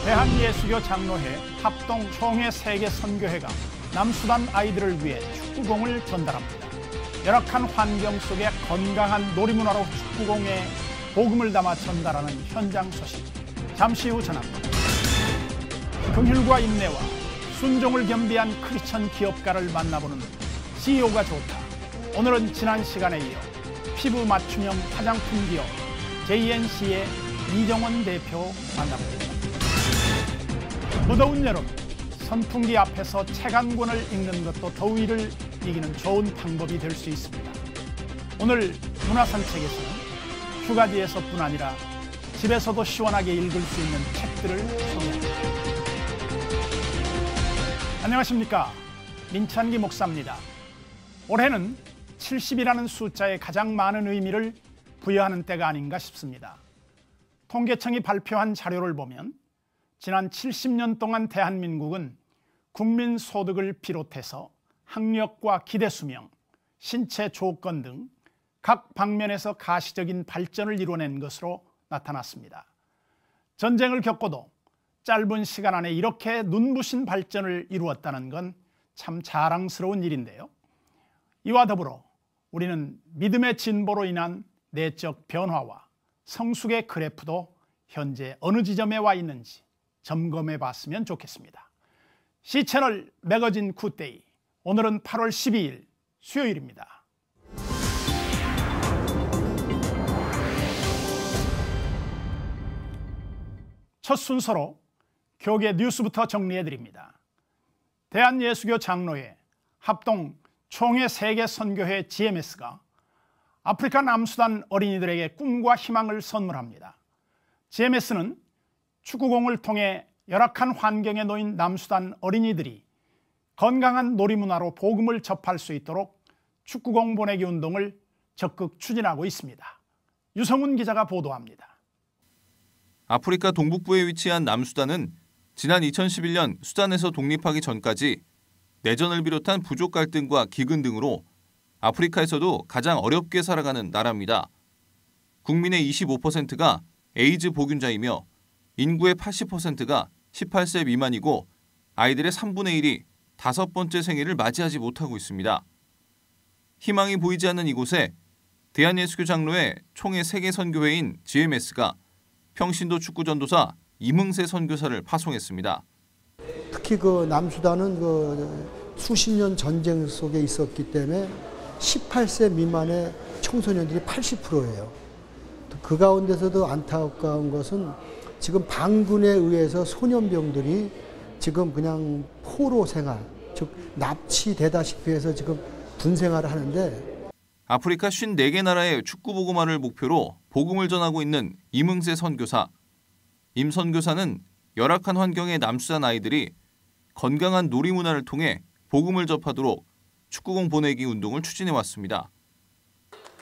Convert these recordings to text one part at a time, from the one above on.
대한예수교 장로회 합동 총회 세계 선교회가 남수단 아이들을 위해 축구공을 전달합니다. 열악한 환경 속에 건강한 놀이문화로 축구공에 복음을 담아 전달하는 현장 소식 잠시 후 전합니다. 긍휼과 인내와 순종을 겸비한 크리스천 기업가를 만나보는 CEO가 좋다. 오늘은 지난 시간에 이어 피부 맞춤형 화장품 기업 JNC의 이정원 대표 만나봅니다. 무더운 여름, 선풍기 앞에서 책 한 권을 읽는 것도 더위를 이기는 좋은 방법이 될 수 있습니다. 오늘 문화산책에서는 휴가지에서뿐 아니라 집에서도 시원하게 읽을 수 있는 책들을 소개합니다. 안녕하십니까? 민찬기 목사입니다. 올해는 70이라는 숫자에 가장 많은 의미를 부여하는 때가 아닌가 싶습니다. 통계청이 발표한 자료를 보면 지난 70년 동안 대한민국은 국민 소득을 비롯해서 학력과 기대 수명, 신체 조건 등 각 방면에서 가시적인 발전을 이뤄낸 것으로 나타났습니다. 전쟁을 겪고도 짧은 시간 안에 이렇게 눈부신 발전을 이루었다는 건 참 자랑스러운 일인데요. 이와 더불어 우리는 믿음의 진보로 인한 내적 변화와 성숙의 그래프도 현재 어느 지점에 와 있는지 점검해 봤으면 좋겠습니다. C채널 매거진 굿데이, 오늘은 8월 12일 수요일입니다. 첫 순서로 교계 뉴스부터 정리해 드립니다. 대한예수교 장로회 합동 총회 세계 선교회 GMS가 아프리카 남수단 어린이들에게 꿈과 희망을 선물합니다. GMS는 축구공을 통해 열악한 환경에 놓인 남수단 어린이들이 건강한 놀이문화로 복음을 접할 수 있도록 축구공 보내기 운동을 적극 추진하고 있습니다. 유성훈 기자가 보도합니다. 아프리카 동북부에 위치한 남수단은 지난 2011년 수단에서 독립하기 전까지 내전을 비롯한 부족 갈등과 기근 등으로 아프리카에서도 가장 어렵게 살아가는 나라입니다. 국민의 25%가 에이즈 보균자이며 인구의 80%가 18세 미만이고 아이들의 3분의 1이 5번째 생일을 맞이하지 못하고 있습니다. 희망이 보이지 않는 이곳에 대한예수교 장로회 총회 세계 선교회인 GMS가 평신도 축구 전도사 임흥세 선교사를 파송했습니다. 특히 그 남수단은 그 수십 년 전쟁 속에 있었기 때문에 18세 미만의 청소년들이 80%예요. 그 가운데서도 안타까운 것은 지금 반군에 의해서 소년병들이 지금 그냥 포로 생활, 즉 납치되다시피 해서 지금 군생활을 하는데, 아프리카 54개 나라의 축구 복음화를 목표로 복음을 전하고 있는 임흥세 선교사. 임 선교사는 열악한 환경의 남수단 아이들이 건강한 놀이문화를 통해 복음을 접하도록 축구공 보내기 운동을 추진해 왔습니다.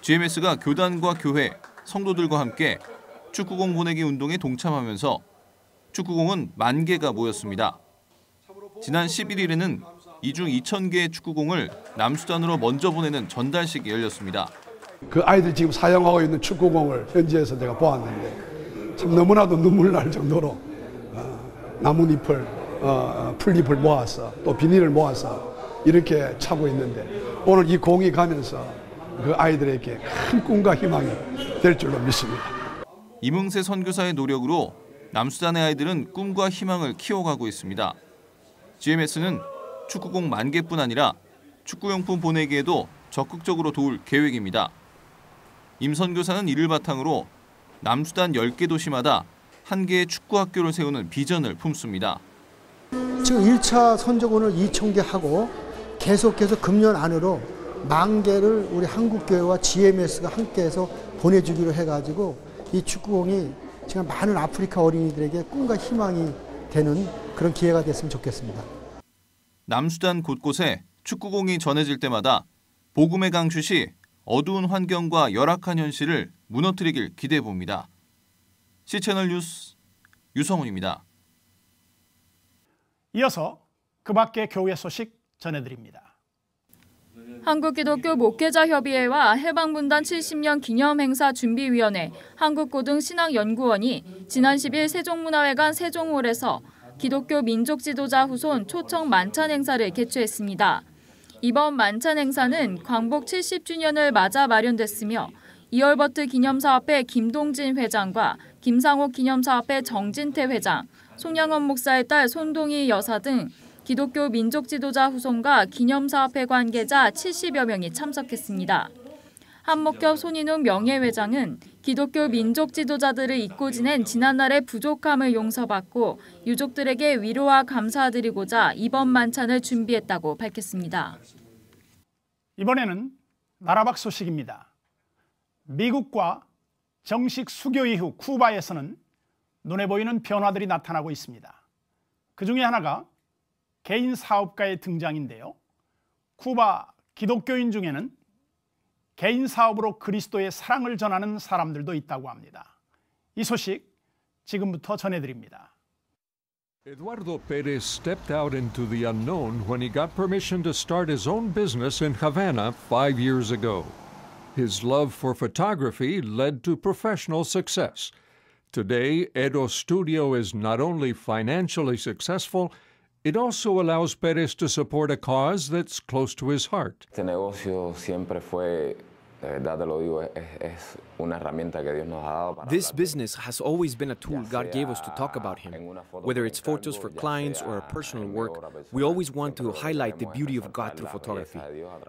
GMS가 교단과 교회, 성도들과 함께 축구공 보내기 운동에 동참하면서 축구공은 10,000개가 모였습니다. 지난 11일에는 이 중 2,000개의 축구공을 남수단으로 먼저 보내는 전달식이 열렸습니다. 그 아이들이 지금 사용하고 있는 축구공을 현지에서 내가 보았는데 참 너무나도 눈물 날 정도로 나뭇잎을, 풀잎을 모아서 또 비닐을 모아서 이렇게 차고 있는데, 오늘 이 공이 가면서 그 아이들에게 큰 꿈과 희망이 될 줄로 믿습니다. 임흥세 선교사의 노력으로 남수단의 아이들은 꿈과 희망을 키워가고 있습니다. GMS는 축구공 10,000개뿐 아니라 축구용품 보내기에도 적극적으로 도울 계획입니다. 임 선교사는 이를 바탕으로 남수단 10개 도시마다 1개의 축구학교를 세우는 비전을 품습니다. 지금 1차 선적원을 2,000개 하고 계속해서 금년 안으로 10,000개를 우리 한국교회와 GMS가 함께해서 보내주기로 해가지고 이 축구공이 지금 많은 아프리카 어린이들에게 꿈과 희망이 되는 그런 기회가 됐으면 좋겠습니다. 남수단 곳곳에 축구공이 전해질 때마다 복음의 강추시 어두운 환경과 열악한 현실을 무너뜨리길 기대해 봅니다. C채널 뉴스 유성훈입니다. 이어서 그 밖의 교회 소식 전해드립니다. 한국기독교 목회자협의회와 해방분단 70년 기념행사준비위원회, 한국고등신학연구원이 지난 10일 세종문화회관 세종홀에서 기독교 민족지도자 후손 초청 만찬 행사를 개최했습니다. 이번 만찬 행사는 광복 70주년을 맞아 마련됐으며 이얼버트 기념사업회 김동진 회장과 김상옥 기념사업회 정진태 회장, 송양원 목사의 딸 손동희 여사 등 기독교 민족 지도자 후손과 기념사업회 관계자 70여 명이 참석했습니다. 한목협 손인웅 명예회장은 기독교 민족 지도자들을 잊고 지낸 지난날의 부족함을 용서받고 유족들에게 위로와 감사드리고자 이번 만찬을 준비했다고 밝혔습니다. 이번에는 나라밖 소식입니다. 미국과 정식 수교 이후 쿠바에서는 눈에 보이는 변화들이 나타나고 있습니다. 그 중에 하나가 개인 사업가의 등장인데요. 쿠바 기독교인 중에는 개인 사업으로 그리스도의 사랑을 전하는 사람들도 있다고 합니다. 이 소식 지금부터 전해드립니다. Eduardo Perez stepped out into the unknown when he got permission to start his own business in Havana 5 years ago. His love for photography led to professional success. Today, Edo Studio is not only financially successful, it also allows Perez to support a cause that's close to his heart. Este negocio siempre fue, de verdad te lo digo, es una herramienta que Dios nos ha dado para This business has always been a tool God gave us to talk about Him. Whether it's photos for clients or personal work, we always want to highlight the beauty of God through photography.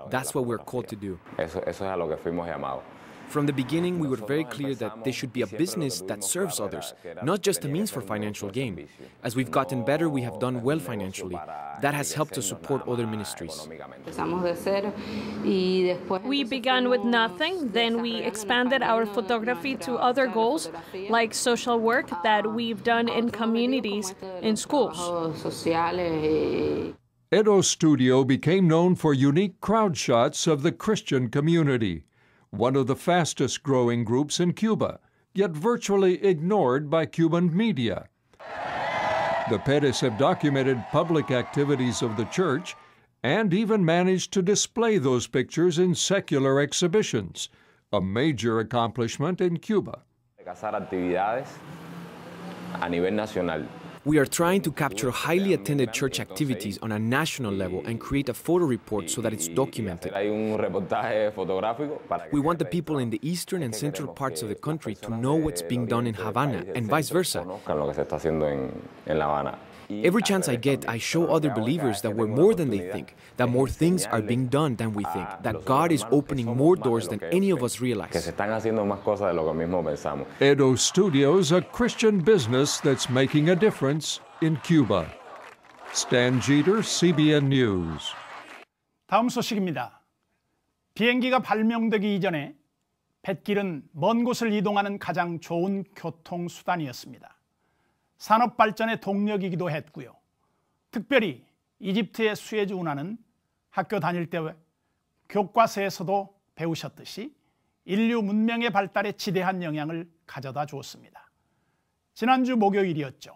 That's what we're called to do. Eso es a lo que fuimos llamados. From the beginning, we were very clear that this should be a business that serves others, not just a means for financial gain. As we've gotten better, we have done well financially. That has helped us support other ministries. We began with nothing, then we expanded our photography to other goals, like social work that we've done in communities, in schools. Edo Studio became known for unique crowd shots of the Christian community, one of the fastest growing groups in Cuba, yet virtually ignored by Cuban media. The Perez have documented public activities of the church and even managed to display those pictures in secular exhibitions, a major accomplishment in Cuba. Hacer actividades a nivel nacional. We are trying to capture highly attended church activities on a national level and create a photo report so that it's documented. We want the people in the eastern and central parts of the country to know what's being done in Havana and vice versa. Every chance I get, I show other believers that we're more than they think, that more things are being done than we think, that God is opening more doors than any of us realize. Edo Studios, a Christian business that's making a difference in Cuba. Stan Jeter, CBN News. 다음 소식입니다. 비행기가 발명되기 이전에 뱃길은 먼 곳을 이동하는 가장 좋은 교통수단이었습니다. 산업 발전의 동력이기도 했고요. 특별히 이집트의 수에즈 운하는 학교 다닐 때 교과서에서도 배우셨듯이 인류 문명의 발달에 지대한 영향을 가져다 주었습니다. 지난주 목요일이었죠.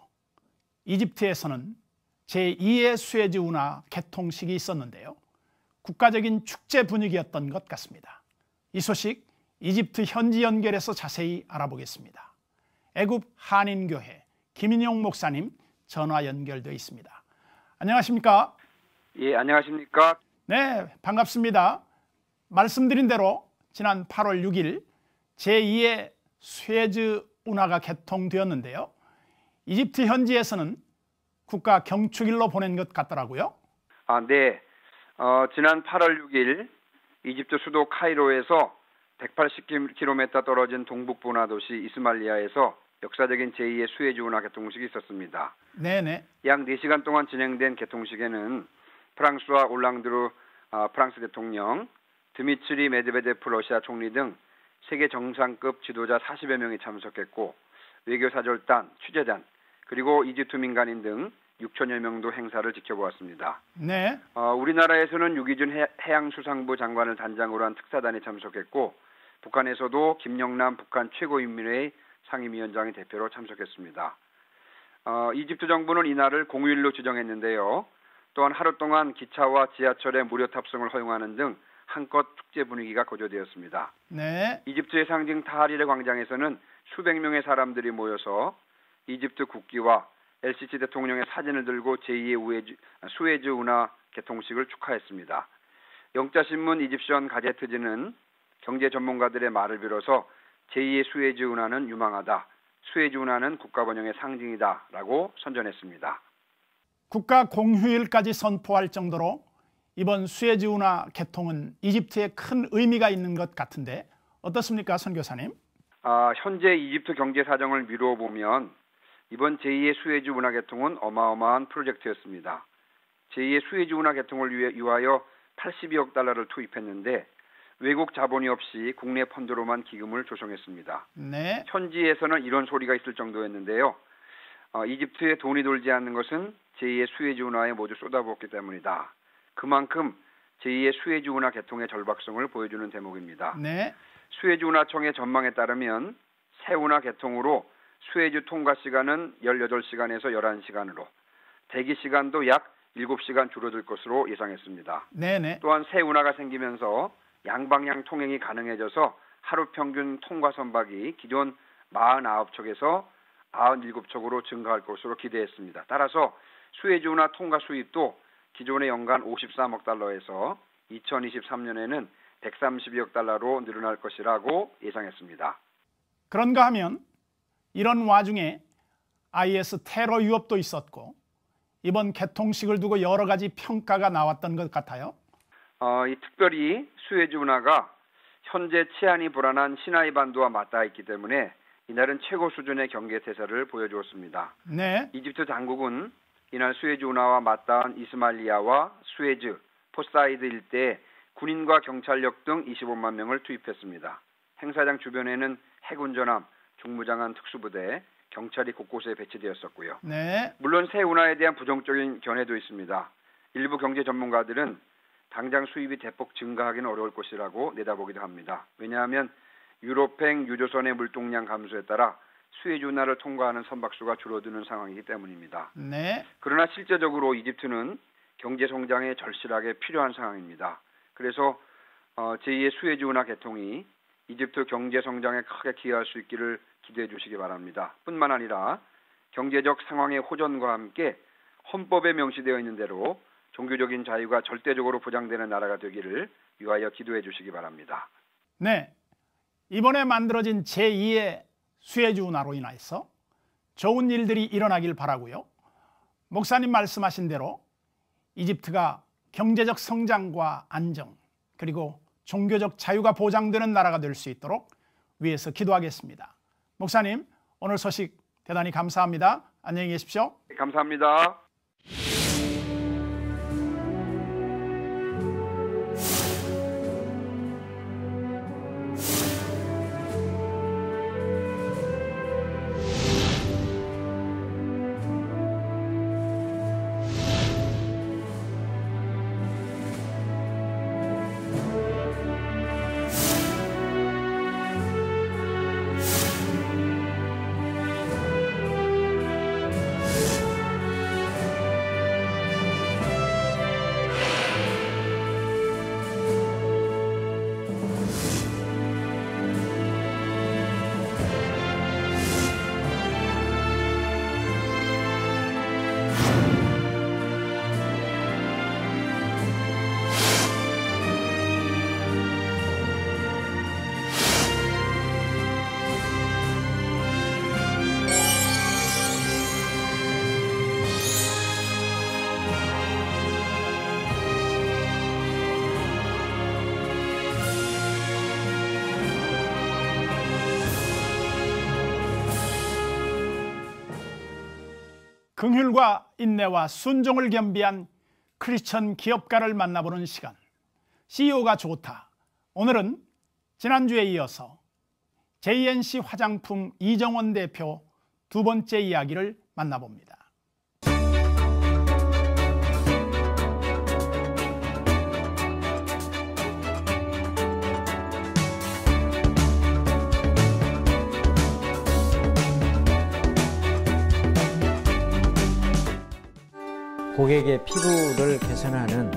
이집트에서는 제2의 수에즈 운하 개통식이 있었는데요. 국가적인 축제 분위기였던 것 같습니다. 이 소식 이집트 현지 연결해서 자세히 알아보겠습니다. 애굽 한인교회 김인용 목사님 전화 연결되어 있습니다. 안녕하십니까? 예, 안녕하십니까? 네, 반갑습니다. 말씀드린 대로 지난 8월 6일 제2의 수에즈 운하가 개통되었는데요. 이집트 현지에서는 국가 경축일로 보낸 것 같더라고요. 네. 지난 8월 6일 이집트 수도 카이로에서 180km 떨어진 동북부 운하 도시 이스마일리아에서 역사적인 제2의 수에즈 운하 개통식이 있었습니다. 네네. 약 4시간 동안 진행된 개통식에는 프랑스와 올랑드르 프랑스 대통령, 드미트리 메드베데프 러시아 총리 등 세계 정상급 지도자 40여 명이 참석했고 외교사절단, 취재단, 그리고 이집트 민간인 등 6천여 명도 행사를 지켜보았습니다. 네. 우리나라에서는 유기준 해양수산부 장관을 단장으로 한 특사단이 참석했고 북한에서도 김영남 북한 최고인민회의 상임위원장이 대표로 참석했습니다. 이집트 정부는 이날을 공휴일로 지정했는데요. 또한 하루 동안 기차와 지하철의 무료 탑승을 허용하는 등 한껏 축제 분위기가 고조되었습니다. 네. 이집트의 상징 타하리르 광장에서는 수백 명의 사람들이 모여서 이집트 국기와 LCC 대통령의 사진을 들고 제2의 수에즈 운하 개통식을 축하했습니다. 영자신문 이집션 가제트지는 경제 전문가들의 말을 빌어서 제2의 수에즈 운하는 유망하다. 수에즈 운하는 국가 번영의 상징이다라고 선전했습니다. 국가 공휴일까지 선포할 정도로 이번 수에즈 운하 개통은 이집트에 큰 의미가 있는 것 같은데 어떻습니까, 선교사님? 현재 이집트 경제 사정을 미루어 보면 이번 제2의 수에즈 운하 개통은 어마어마한 프로젝트였습니다. 제2의 수에즈 운하 개통을 위하여 82억 달러를 투입했는데 외국 자본이 없이 국내 펀드로만 기금을 조성했습니다. 네. 현지에서는 이런 소리가 있을 정도였는데요. 이집트에 돈이 돌지 않는 것은 제2의 수에즈 운하에 모두 쏟아부었기 때문이다. 그만큼 제2의 수에즈 운하 개통의 절박성을 보여주는 대목입니다. 네. 수에즈 운하청의 전망에 따르면 새 운하 개통으로 수에즈 통과 시간은 18시간에서 11시간으로 대기 시간도 약 7시간 줄어들 것으로 예상했습니다. 네네. 또한 새 운하가 생기면서 양방향 통행이 가능해져서 하루 평균 통과 선박이 기존 49척에서 97척으로 증가할 것으로 기대했습니다. 따라서 수에즈 운하 통과 수입도 기존의 연간 53억 달러에서 2023년에는 130억 달러로 늘어날 것이라고 예상했습니다. 그런가 하면 이런 와중에 IS 테러 위협도 있었고 이번 개통식을 두고 여러 가지 평가가 나왔던 것 같아요. 특별히 수에즈 운하가 현재 치안이 불안한 시나이 반도와 맞닿아 있기 때문에 이날은 최고 수준의 경계 태세를 보여주었습니다. 네. 이집트 당국은 이날 수에즈 운하와 맞닿은 이스마일리아와 수에즈, 포사이드 일대에 군인과 경찰력 등 25만 명을 투입했습니다. 행사장 주변에는 해군 전함, 중무장한 특수부대, 경찰이 곳곳에 배치되었었고요. 네. 물론 새 운하에 대한 부정적인 견해도 있습니다. 일부 경제 전문가들은 당장 수입이 대폭 증가하기는 어려울 것이라고 내다보기도 합니다. 왜냐하면 유럽행 유조선의 물동량 감소에 따라 수에즈 운하를 통과하는 선박수가 줄어드는 상황이기 때문입니다. 네. 그러나 실제적으로 이집트는 경제 성장에 절실하게 필요한 상황입니다. 그래서 제2의 수에즈 운하 개통이 이집트 경제 성장에 크게 기여할 수 있기를 기대해 주시기 바랍니다. 뿐만 아니라 경제적 상황의 호전과 함께 헌법에 명시되어 있는 대로 종교적인 자유가 절대적으로 보장되는 나라가 되기를 위하여 기도해 주시기 바랍니다. 네, 이번에 만들어진 제2의 수에즈 운하로 인해서 좋은 일들이 일어나길 바라고요. 목사님 말씀하신 대로 이집트가 경제적 성장과 안정 그리고 종교적 자유가 보장되는 나라가 될 수 있도록 위해서 기도하겠습니다. 목사님, 오늘 소식 대단히 감사합니다. 안녕히 계십시오. 감사합니다. 긍휼과 인내와 순종을 겸비한 크리스천 기업가를 만나보는 시간, CEO가 좋다. 오늘은 지난주에 이어서 JNC 화장품 이정원 대표 두 번째 이야기를 만나봅니다. 고객의 피부를 개선하는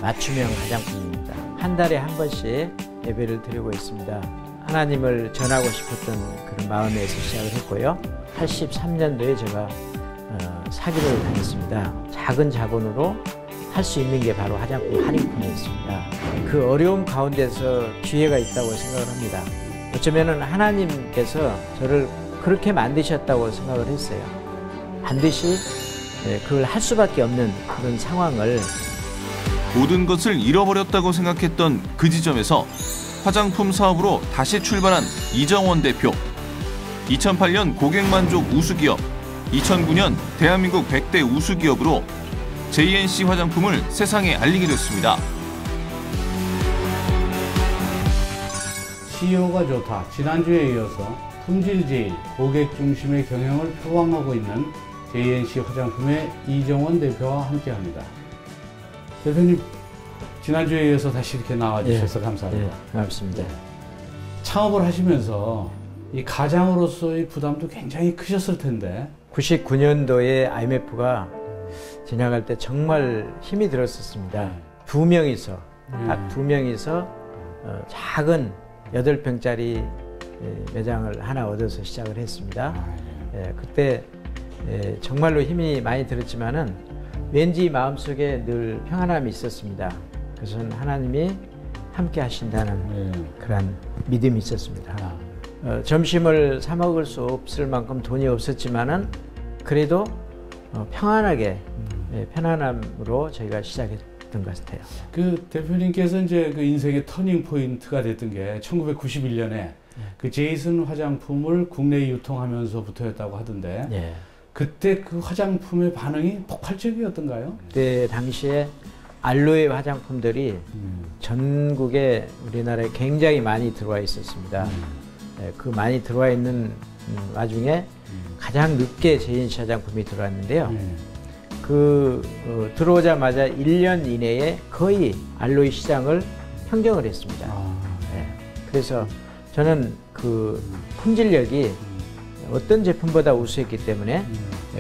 맞춤형 화장품입니다. 한 달에 한 번씩 예배를 드리고 있습니다. 하나님을 전하고 싶었던 그런 마음에서 시작을 했고요. 83년도에 제가 사기를 당했습니다. 작은 자본으로 할 수 있는 게 바로 화장품 할인품이었습니다. 그 어려움 가운데서 기회가 있다고 생각을 합니다. 어쩌면 하나님께서 저를 그렇게 만드셨다고 생각을 했어요. 반드시 그걸 할 수밖에 없는 그런 상황을 모든 것을 잃어버렸다고 생각했던 그 지점에서 화장품 사업으로 다시 출발한 이정원 대표. 2008년 고객만족 우수기업, 2009년 대한민국 100대 우수기업으로 JNC 화장품을 세상에 알리게 됐습니다. CEO가 좋다. 지난주에 이어서 품질제일, 고객 중심의 경영을 표방하고 있는 JNC 화장품의 이정원 대표와 함께합니다. 대표님, 지난주에 이어서 다시 이렇게 나와주셔서 감사합니다. 고맙습니다. 창업을 하시면서 이 가장으로서의 부담도 굉장히 크셨을 텐데 99년도에 IMF가 지나갈 때 정말 힘이 들었었습니다. 두 명이서 딱 두 명이서 작은 8평짜리 매장을 하나 얻어서 시작을 했습니다. 그때 정말로 힘이 많이 들었지만은 왠지 마음속에 늘 평안함이 있었습니다. 그것은 하나님이 함께 하신다는 그런 믿음이 있었습니다. 점심을 사 먹을 수 없을 만큼 돈이 없었지만은 그래도 평안하게 편안함으로 저희가 시작했던 것 같아요. 그 대표님께서 이제 그 인생의 터닝 포인트가 됐던 게 1991년에 그 제이슨 화장품을 국내에 유통하면서부터였다고 하던데 그때 그 화장품의 반응이 폭발적이었던가요? 그때 당시에 알로에 화장품들이 전국에 우리나라에 굉장히 많이 들어와 있었습니다. 그 많이 들어와 있는 와중에 가장 늦게 JNC 화장품이 들어왔는데요. 들어오자마자 1년 이내에 거의 알로에 시장을 평정을 했습니다. 그래서 저는 그 품질력이 어떤 제품보다 우수했기 때문에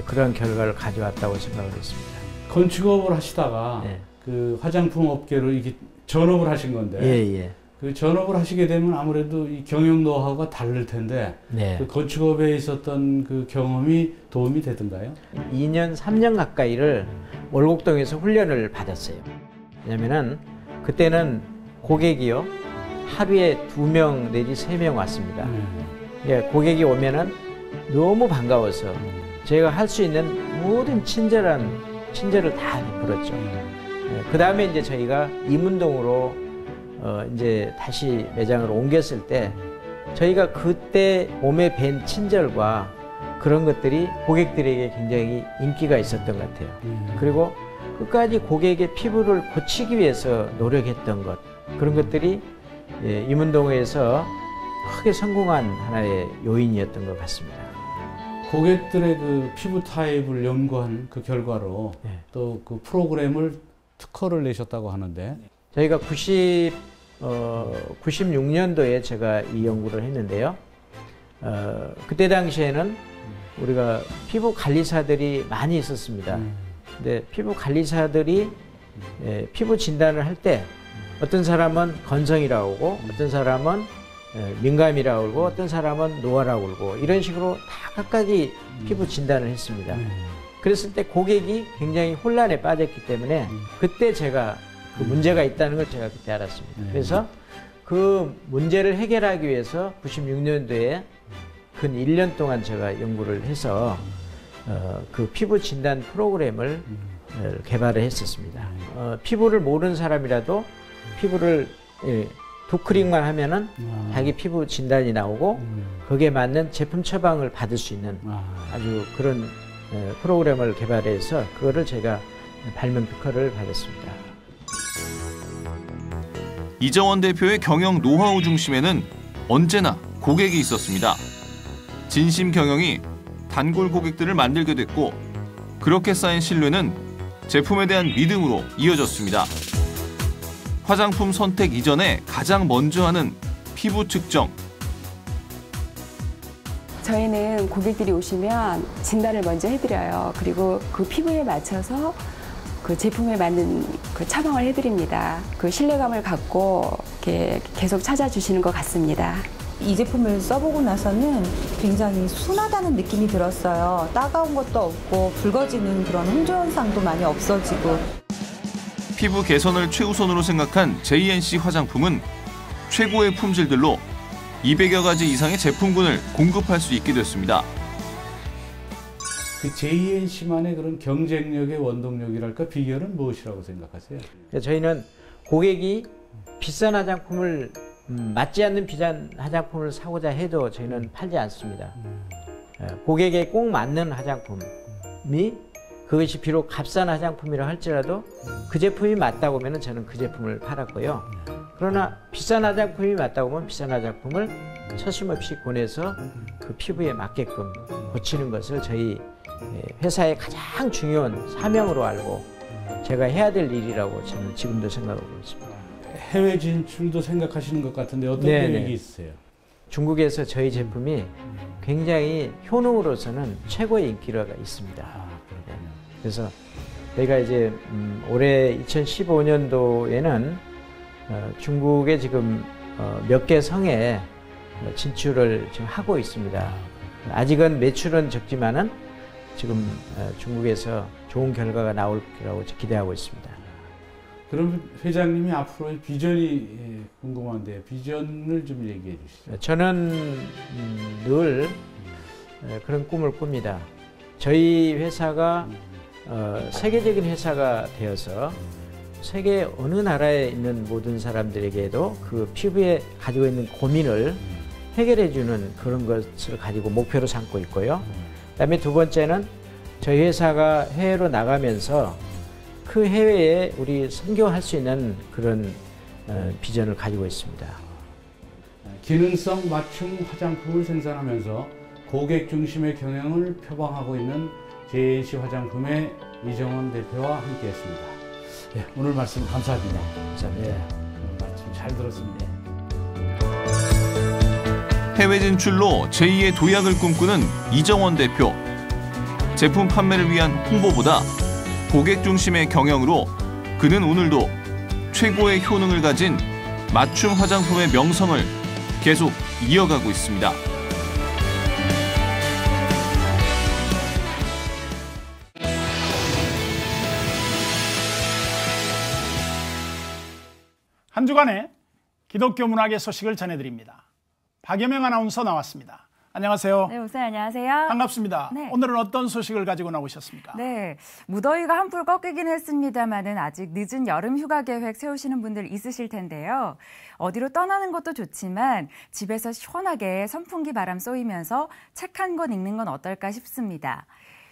그런 결과를 가져왔다고 생각을 했습니다. 건축업을 하시다가 그 화장품 업계로 이게 전업을 하신 건데 그 전업을 하시게 되면 아무래도 이 경영 노하우가 다를 텐데 그 건축업에 있었던 그 경험이 도움이 되던가요? 2년, 3년 가까이를 월곡동에서 훈련을 받았어요. 왜냐면은 그때는 고객이요 하루에 2명 내지 3명 왔습니다. 고객이 오면은 너무 반가워서 제가 할 수 있는 모든 친절을 다 베풀었죠. 그 다음에 이제 저희가 이문동으로 이제 다시 매장을 옮겼을 때 저희가 그때 몸에 밴 친절과 그런 것들이 고객들에게 굉장히 인기가 있었던 것 같아요. 그리고 끝까지 고객의 피부를 고치기 위해서 노력했던 것, 그런 것들이 이문동에서 크게 성공한 하나의 요인이었던 것 같습니다. 고객들의 그 피부 타입을 연구한 그 결과로 또 그 프로그램을 특허를 내셨다고 하는데 저희가 96년도에 제가 이 연구를 했는데요. 그때 당시에는 우리가 피부 관리사들이 많이 있었습니다. 근데 피부 관리사들이 피부 진단을 할 때 어떤 사람은 건성이라고 하고 어떤 사람은 민감이라고 그러고 어떤 사람은 노화라고 그러고 이런 식으로 다 각각이 피부 진단을 했습니다. 그랬을 때 고객이 굉장히 혼란에 빠졌기 때문에 그때 제가 그 문제가 있다는 걸 제가 그때 알았습니다. 그래서 그 문제를 해결하기 위해서 96년도에 근 1년 동안 제가 연구를 해서 그 피부 진단 프로그램을 개발을 했었습니다. 피부를 모르는 사람이라도 피부를 도크링만 하면은 자기 피부 진단이 나오고 거기에 맞는 제품 처방을 받을 수 있는 아주 그런 프로그램을 개발해서 그거를 제가 발명 특허를 받았습니다. 이정원 대표의 경영 노하우 중심에는 언제나 고객이 있었습니다. 진심 경영이 단골 고객들을 만들게 됐고 그렇게 쌓인 신뢰는 제품에 대한 믿음으로 이어졌습니다. 화장품 선택 이전에 가장 먼저 하는 피부 측정. 저희는 고객들이 오시면 진단을 먼저 해드려요. 그리고 그 피부에 맞춰서 그 제품에 맞는 그 처방을 해드립니다. 그 신뢰감을 갖고 이렇게 계속 찾아주시는 것 같습니다. 이 제품을 써보고 나서는 굉장히 순하다는 느낌이 들었어요. 따가운 것도 없고 붉어지는 그런 홍조 현상도 많이 없어지고. 피부 개선을 최우선으로 생각한 JNC 화장품은 최고의 품질들로 200여 가지 이상의 제품군을 공급할 수 있게 됐습니다. 그 JNC만의 그런 경쟁력의 원동력이랄까 비결은 무엇이라고 생각하세요? 저희는 고객이 비싼 화장품을 맞지 않는 비싼 화장품을 사고자 해도 저희는 팔지 않습니다. 고객에 꼭 맞는 화장품이 그것이 비록 값싼 화장품이라 할지라도 그 제품이 맞다고 하면 저는 그 제품을 팔았고요. 그러나 비싼 화장품이 맞다고 하면 비싼 화장품을 서슴없이 권해서 그 피부에 맞게끔 고치는 것을 저희 회사의 가장 중요한 사명으로 알고 제가 해야 될 일이라고 저는 지금도 생각하고 있습니다. 해외 진출도 생각하시는 것 같은데 어떤 계획이 있으세요? 중국에서 저희 제품이 굉장히 효능으로서는 최고의 인기가 있습니다. 그래서 저희가 이제 올해 2015년도에는 중국에 지금 몇 개 성에 진출을 지금 하고 있습니다. 아직은 매출은 적지만은 지금 중국에서 좋은 결과가 나올 거라고 기대하고 있습니다. 그럼 회장님이 앞으로의 비전이 궁금한데 비전을 좀 얘기해 주시죠. 저는 늘 그런 꿈을 꿉니다. 저희 회사가 세계적인 회사가 되어서 세계 어느 나라에 있는 모든 사람들에게도 그 피부에 가지고 있는 고민을 해결해 주는 그런 것을 가지고 목표로 삼고 있고요. 그다음에 두 번째는 저희 회사가 해외로 나가면서 그 해외에 우리 선교할 수 있는 그런 비전을 가지고 있습니다. 기능성 맞춤 화장품을 생산하면서 고객 중심의 경영을 표방하고 있는 JNC 화장품의 이정원 대표와 함께했습니다. 네, 오늘 말씀 감사합니다. 감사합니다. 오늘 말씀 잘 들었습니다. 해외 진출로 제2의 도약을 꿈꾸는 이정원 대표. 제품 판매를 위한 홍보보다 고객 중심의 경영으로 그는 오늘도 최고의 효능을 가진 맞춤 화장품의 명성을 계속 이어가고 있습니다. 한 주간의 기독교 문학의 소식을 전해드립니다. 박여명 아나운서 나왔습니다. 안녕하세요. 네, 목사님 안녕하세요. 반갑습니다. 네. 오늘은 어떤 소식을 가지고 나오셨습니까? 네, 무더위가 한풀 꺾이긴 했습니다만은 아직 늦은 여름 휴가 계획 세우시는 분들 있으실 텐데요. 어디로 떠나는 것도 좋지만 집에서 시원하게 선풍기 바람 쏘이면서 책 한 권 읽는 건 어떨까 싶습니다.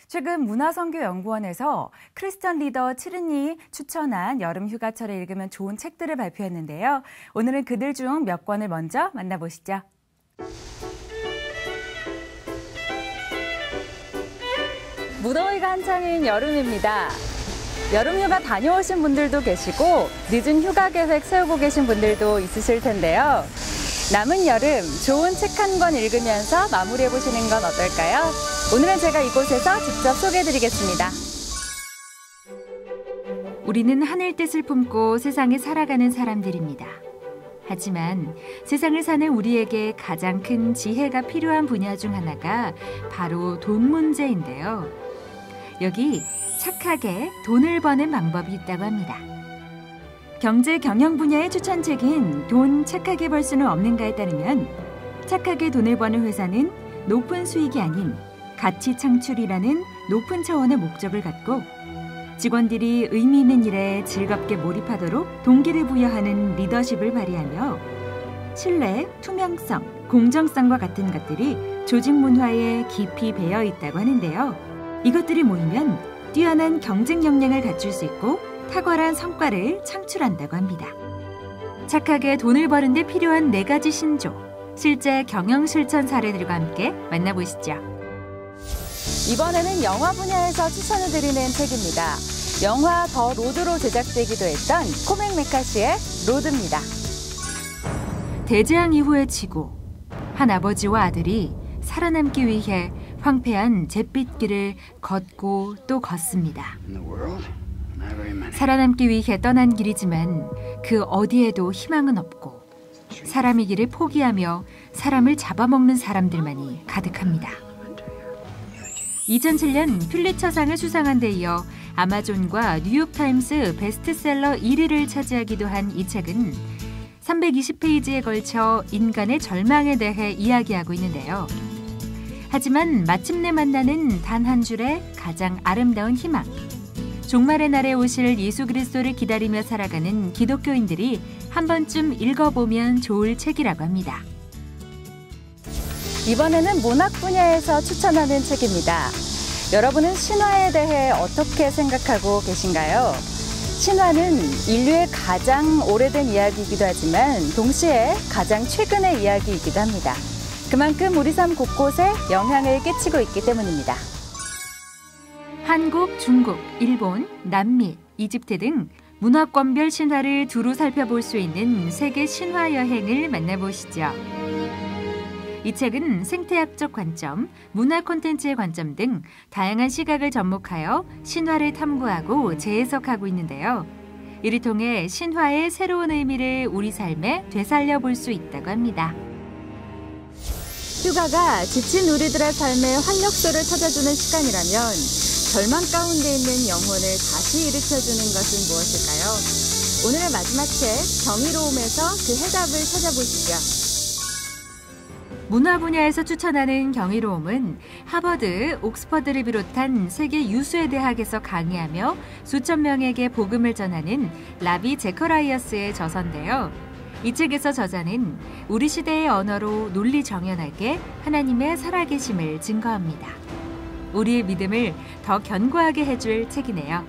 최근 문화선교연구원에서 크리스천 리더 치르니 추천한 여름 휴가철에 읽으면 좋은 책들을 발표했는데요. 오늘은 그들 중 몇 권을 먼저 만나보시죠. 무더위가 한창인 여름입니다. 여름휴가 다녀오신 분들도 계시고 늦은 휴가 계획 세우고 계신 분들도 있으실 텐데요. 남은 여름 좋은 책 한 권 읽으면서 마무리해보시는 건 어떨까요? 오늘은 제가 이곳에서 직접 소개해드리겠습니다. 우리는 하늘 뜻을 품고 세상에 살아가는 사람들입니다. 하지만 세상을 사는 우리에게 가장 큰 지혜가 필요한 분야 중 하나가 바로 돈 문제인데요. 여기 착하게 돈을 버는 방법이 있다고 합니다. 경제 경영 분야의 추천책인 돈 착하게 벌 수는 없는가에 따르면 착하게 돈을 버는 회사는 높은 수익이 아닌 가치 창출이라는 높은 차원의 목적을 갖고 직원들이 의미 있는 일에 즐겁게 몰입하도록 동기를 부여하는 리더십을 발휘하며 신뢰, 투명성, 공정성과 같은 것들이 조직 문화에 깊이 배어 있다고 하는데요. 이것들이 모이면 뛰어난 경쟁 역량을 갖출 수 있고 탁월한 성과를 창출한다고 합니다. 착하게 돈을 버는 데 필요한 4가지 신조, 실제 경영 실천 사례들과 함께 만나보시죠. 이번에는 영화 분야에서 추천을 드리는 책입니다. 영화 더 로드로 제작되기도 했던 코맥 메카시의 로드입니다. 대재앙 이후의 지구, 한 아버지와 아들이 살아남기 위해 황폐한 잿빛길을 걷고 또 걷습니다. 살아남기 위해 떠난 길이지만 그 어디에도 희망은 없고 사람이기를 포기하며 사람을 잡아먹는 사람들만이 가득합니다. 2007년 퓰리처상을 수상한 데 이어 아마존과 뉴욕타임스 베스트셀러 1위를 차지하기도 한 이 책은 320페이지에 걸쳐 인간의 절망에 대해 이야기하고 있는데요. 하지만 마침내 만나는 단 한 줄의 가장 아름다운 희망. 종말의 날에 오실 예수 그리스도를 기다리며 살아가는 기독교인들이 한 번쯤 읽어보면 좋을 책이라고 합니다. 이번에는 문학 분야에서 추천하는 책입니다. 여러분은 신화에 대해 어떻게 생각하고 계신가요? 신화는 인류의 가장 오래된 이야기이기도 하지만 동시에 가장 최근의 이야기이기도 합니다. 그만큼 우리 삶 곳곳에 영향을 끼치고 있기 때문입니다. 한국, 중국, 일본, 남미, 이집트 등 문화권별 신화를 두루 살펴볼 수 있는 세계 신화 여행을 만나보시죠. 이 책은 생태학적 관점, 문화 콘텐츠의 관점 등 다양한 시각을 접목하여 신화를 탐구하고 재해석하고 있는데요. 이를 통해 신화의 새로운 의미를 우리 삶에 되살려 볼 수 있다고 합니다. 휴가가 지친 우리들의 삶에 활력소를 찾아주는 시간이라면 절망 가운데 있는 영혼을 다시 일으켜주는 것은 무엇일까요? 오늘의 마지막 책 경이로움에서 그 해답을 찾아보시죠. 문화 분야에서 추천하는 경이로움은 하버드, 옥스퍼드를 비롯한 세계 유수의 대학에서 강의하며 수천 명에게 복음을 전하는 라비 제커라이어스의 저서인데요. 이 책에서 저자는 우리 시대의 언어로 논리정연하게 하나님의 살아계심을 증거합니다. 우리의 믿음을 더 견고하게 해줄 책이네요.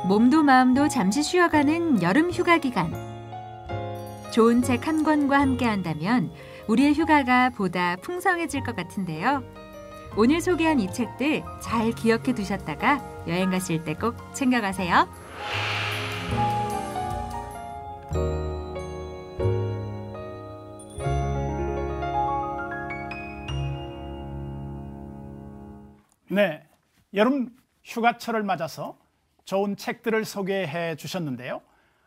몸도 마음도 잠시 쉬어가는 여름 휴가 기간. 좋은 책 한 권과 함께 한다면 우리의 휴가가 보다 풍성해질 것 같은데요. 오늘 소개한 이 책들 잘 기억해 두셨다가 여행 가실 때 꼭 챙겨가세요. 네, 여름 휴가철을 맞아서 좋은 책들을 소개해 주셨는데요.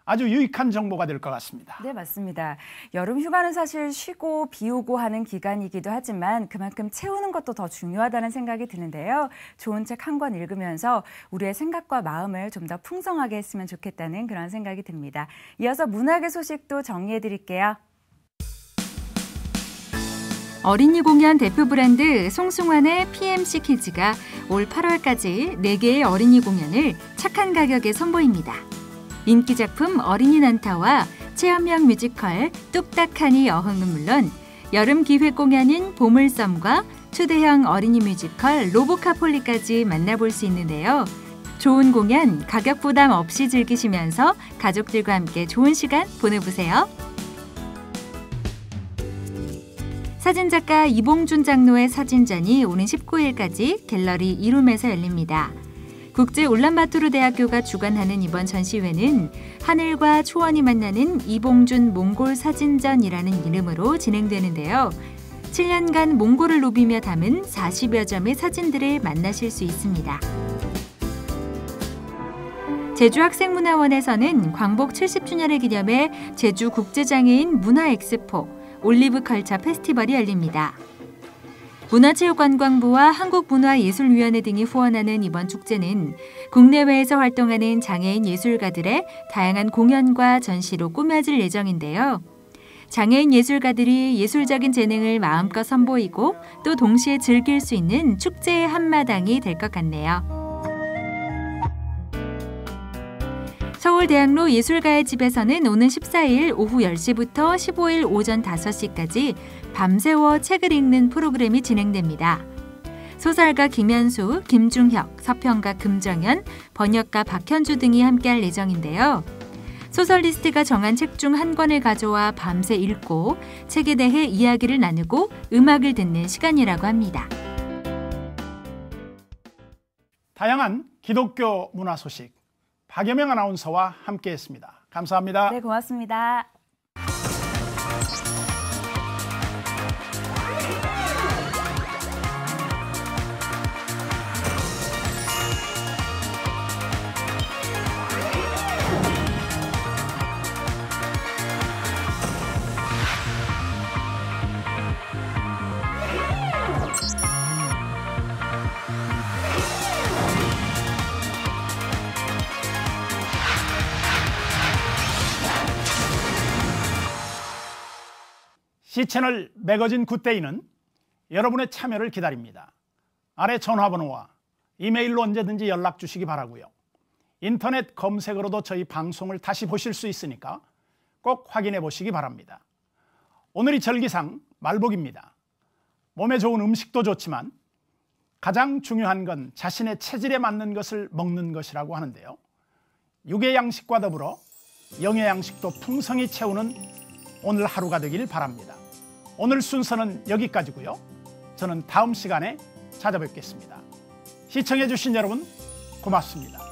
아주 유익한 정보가 될 것 같습니다. 네, 맞습니다. 여름 휴가는 사실 쉬고 비우고 하는 기간이기도 하지만 그만큼 채우는 것도 더 중요하다는 생각이 드는데요. 좋은 책 한 권 읽으면서 우리의 생각과 마음을 좀 더 풍성하게 했으면 좋겠다는 그런 생각이 듭니다. 이어서 문학의 소식도 정리해 드릴게요. 어린이 공연 대표 브랜드 송승환의 PMC 키즈가 올 8월까지 4개의 어린이 공연을 착한 가격에 선보입니다. 인기 작품 어린이 난타와 체험형 뮤지컬 뚝딱하니 어흥은 물론 여름 기획 공연인 보물섬과 초대형 어린이 뮤지컬 로보카폴리까지 만나볼 수 있는데요. 좋은 공연, 가격 부담 없이 즐기시면서 가족들과 함께 좋은 시간 보내보세요. 사진작가 이봉준 장로의 사진전이 오는 19일까지 갤러리 이룸에서 열립니다. 국제 울란바토르 대학교가 주관하는 이번 전시회는 하늘과 초원이 만나는 이봉준 몽골 사진전이라는 이름으로 진행되는데요. 7년간 몽골을 누비며 담은 40여 점의 사진들을 만나실 수 있습니다. 제주학생문화원에서는 광복 70주년을 기념해 제주국제장애인 문화엑스포 올리브컬처 페스티벌이 열립니다. 문화체육관광부와 한국문화예술위원회 등이 후원하는 이번 축제는 국내외에서 활동하는 장애인 예술가들의 다양한 공연과 전시로 꾸며질 예정인데요. 장애인 예술가들이 예술적인 재능을 마음껏 선보이고 또 동시에 즐길 수 있는 축제의 한마당이 될 것 같네요. 서울대학로 예술가의 집에서는 오는 14일 오후 10시부터 15일 오전 5시까지 밤새워 책을 읽는 프로그램이 진행됩니다. 소설가 김현수, 김중혁, 서평가 금정현, 번역가 박현주 등이 함께할 예정인데요. 소설리스트가 정한 책 중 한 권을 가져와 밤새 읽고 책에 대해 이야기를 나누고 음악을 듣는 시간이라고 합니다. 다양한 기독교 문화 소식 박여명 아나운서와 함께했습니다. 감사합니다. 네, 고맙습니다. C채널 매거진 굿데이는 여러분의 참여를 기다립니다. 아래 전화번호와 이메일로 언제든지 연락 주시기 바라고요. 인터넷 검색으로도 저희 방송을 다시 보실 수 있으니까 꼭 확인해 보시기 바랍니다. 오늘이 절기상 말복입니다. 몸에 좋은 음식도 좋지만 가장 중요한 건 자신의 체질에 맞는 것을 먹는 것이라고 하는데요. 육의 양식과 더불어 영의 양식도 풍성히 채우는 오늘 하루가 되길 바랍니다. 오늘 순서는 여기까지고요. 저는 다음 시간에 찾아뵙겠습니다. 시청해 주신 여러분 고맙습니다.